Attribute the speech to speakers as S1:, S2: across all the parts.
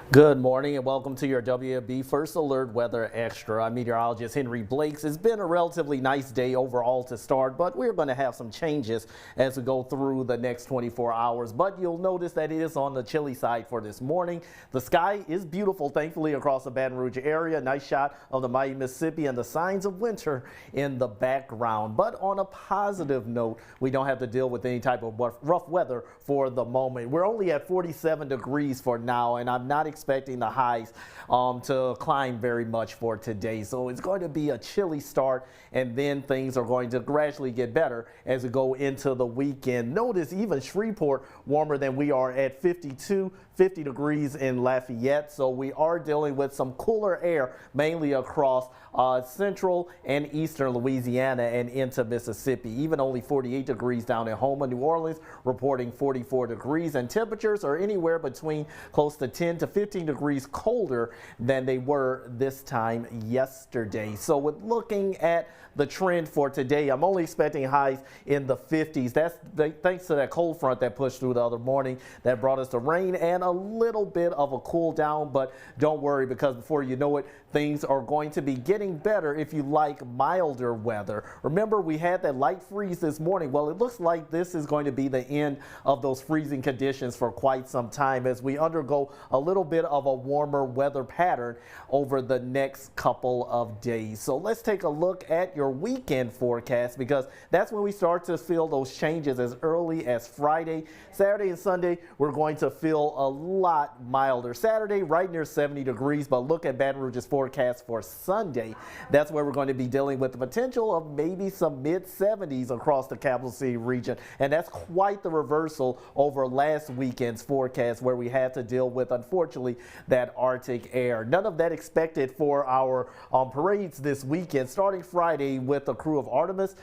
S1: Good morning and welcome to your WB First Alert Weather Extra. I'm meteorologist Henry Blakes. It's been a relatively nice day overall to start, but we're going to have some changes as we go through the next 24 hours. But you'll notice that it is on the chilly side for this morning. The sky is beautiful, thankfully, across the Baton Rouge area. Nice shot of the mighty Mississippi and the signs of winter in the background. But on a positive note, we don't have to deal with any type of rough weather for the moment. We're only at 47 degrees for now, and I'm not expecting the highs to climb very much for today. So it's going to be a chilly start, and then things are going to gradually get better as we go into the weekend. Notice even Shreveport warmer than we are at 50 degrees in Lafayette. So we are dealing with some cooler air, mainly across central and eastern Louisiana and into Mississippi. Even only 48 degrees down in Houma. New Orleans reporting 44 degrees, and temperatures are anywhere between close to 10 to 15 degrees colder than they were this time yesterday. So with looking at the trend for today, I'm only expecting highs in the 50s. That's thanks to that cold front that pushed through the other morning that brought us the rain and a little bit of a cool down. But don't worry, because before you know it, things are going to be getting better if you like milder weather. Remember, we had that light freeze this morning. Well, it looks like this is going to be the end of those freezing conditions for quite some time as we undergo a little bit of a warmer weather pattern over the next couple of days. So let's take a look at your weekend forecast, because that's when we start to feel those changes as early as Friday. Saturday and Sunday, we're going to feel a lot milder. Saturday, right near 70 degrees, but look at Baton Rouge's forecast for Sunday. That's where we're going to be dealing with the potential of maybe some mid-70s across the capital city region. And that's quite the reversal over last weekend's forecast, where we had to deal with, unfortunately, that Arctic air. None of that expected for our parades this weekend, starting Friday with the Krewe of Artemis.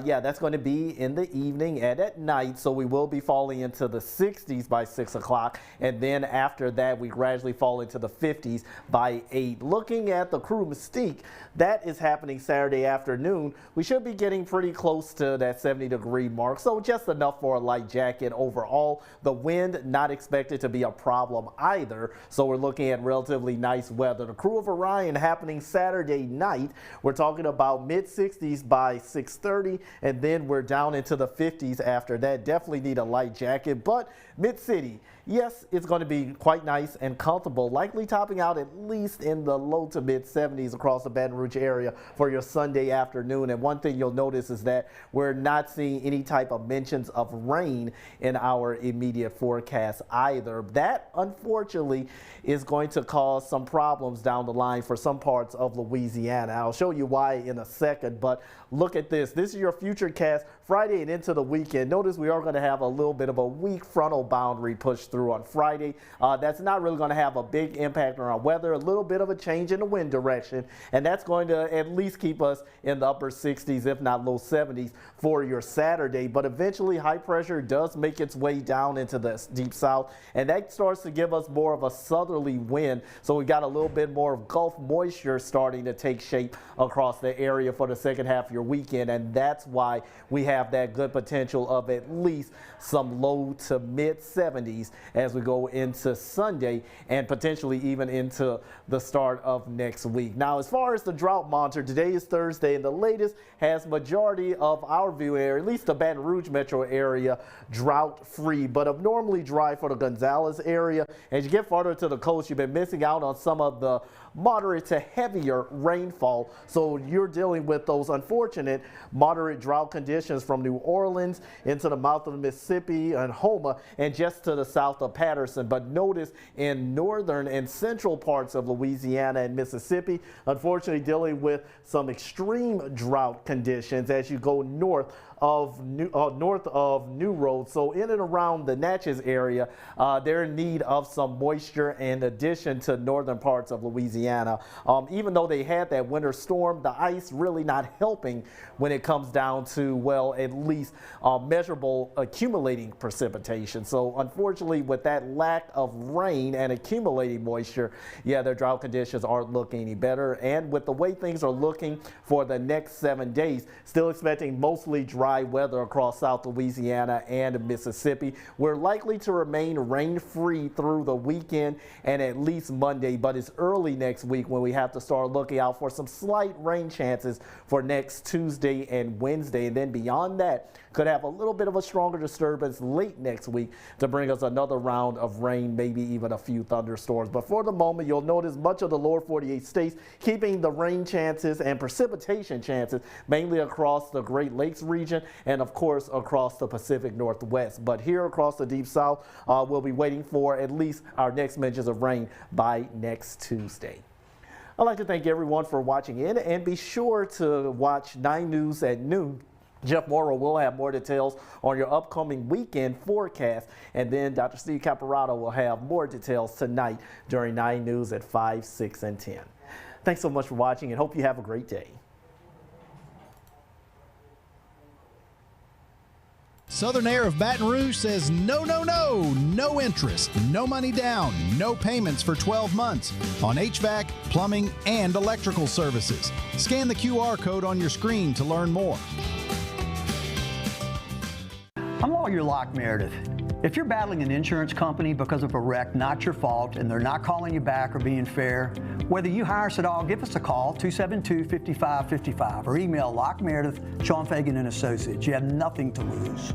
S1: Yeah, that's going to be in the evening and at night, so we will be falling into the 60s by 6 o'clock, and then after that we gradually fall into the 50s by 8. Looking at the Krewe Mystique, that is happening Saturday afternoon. We should be getting pretty close to that 70-degree mark, so just enough for a light jacket overall. The wind not expected to be a problem either, so we're looking at relatively nice weather. The Krewe of Orion happening Saturday night. We're talking about mid-60s by 6:30, and then we're down into the 50s after that. Definitely need a light jacket, but Mid-City, yes, it's going to be quite nice and comfortable, likely topping out at least in the low to mid-70s across the Baton Rouge area for your Sunday afternoon. And one thing you'll notice is that we're not seeing any type of mentions of rain in our immediate forecast either. That, unfortunately, is going to cause some problems down the line for some parts of Louisiana. I'll show you why in a second, but look at this. This is your future cast Friday and into the weekend. Notice we are going to have a little bit of a weak frontal boundary push through on Friday. That's not really going to have a big impact on our weather. A little bit of a change in the wind direction, and that's going to at least keep us in the upper 60s, if not low 70s, for your Saturday. But eventually, high pressure does make its way down into the deep south, and that starts to give us more of a southerly wind. So we got a little bit more of Gulf moisture starting to take shape across the area for the second half of your weekend, and that's why we have that good potential of at least some low to mid 70s as we go into Sunday and potentially even into the start of next week. Now, as far as the drought monitor, today is Thursday, and the latest has majority of our view area, at least the Baton Rouge metro area, drought free, but abnormally dry for the Gonzales area. As you get farther to the coast, you've been missing out on some of the moderate to heavier rainfall, so you're dealing with those unfortunate moderate drought conditions from New Orleans into the mouth of the Mississippi and Houma and just to the south of Patterson. But notice in northern and central parts of Louisiana and Mississippi, unfortunately dealing with some extreme drought conditions as you go north of New Road. So in and around the Natchez area, they're in need of some moisture in addition to northern parts of Louisiana. Even though they had that winter storm, the ice really not helping when it comes down to, well, at least measurable accumulating precipitation. So unfortunately, with that lack of rain and accumulating moisture, yeah, their drought conditions aren't looking any better. And with the way things are looking for the next 7 days, still expecting mostly dry dry weather across South Louisiana and Mississippi. We're likely to remain rain-free through the weekend and at least Monday, but it's early next week when we have to start looking out for some slight rain chances for next Tuesday and Wednesday. And then beyond that, could have a little bit of a stronger disturbance late next week to bring us another round of rain, maybe even a few thunderstorms. But for the moment, you'll notice much of the lower 48 states keeping the rain chances and precipitation chances mainly across the Great Lakes region and of course across the Pacific Northwest. But here across the Deep South, we'll be waiting for at least our next mentions of rain by next Tuesday. I'd like to thank everyone for watching in, and be sure to watch 9 News at noon. Jeff Morrow will have more details on your upcoming weekend forecast, and then Dr. Steve Caparato will have more details tonight during 9 News at 5, 6, and 10. Thanks so much for watching, and hope you have a great day.
S2: Southern Air of Baton Rouge says no, no, no, no interest, no money down, no payments for 12 months on HVAC, plumbing, and electrical services. Scan the QR code on your screen to learn more.
S3: I'm Lawyer Locke Meredith. If you're battling an insurance company because of a wreck not your fault and they're not calling you back or being fair, whether you hire us at all, give us a call, 272-5555, or email Locke Meredith, Sean Fagan and Associates. You have nothing to lose.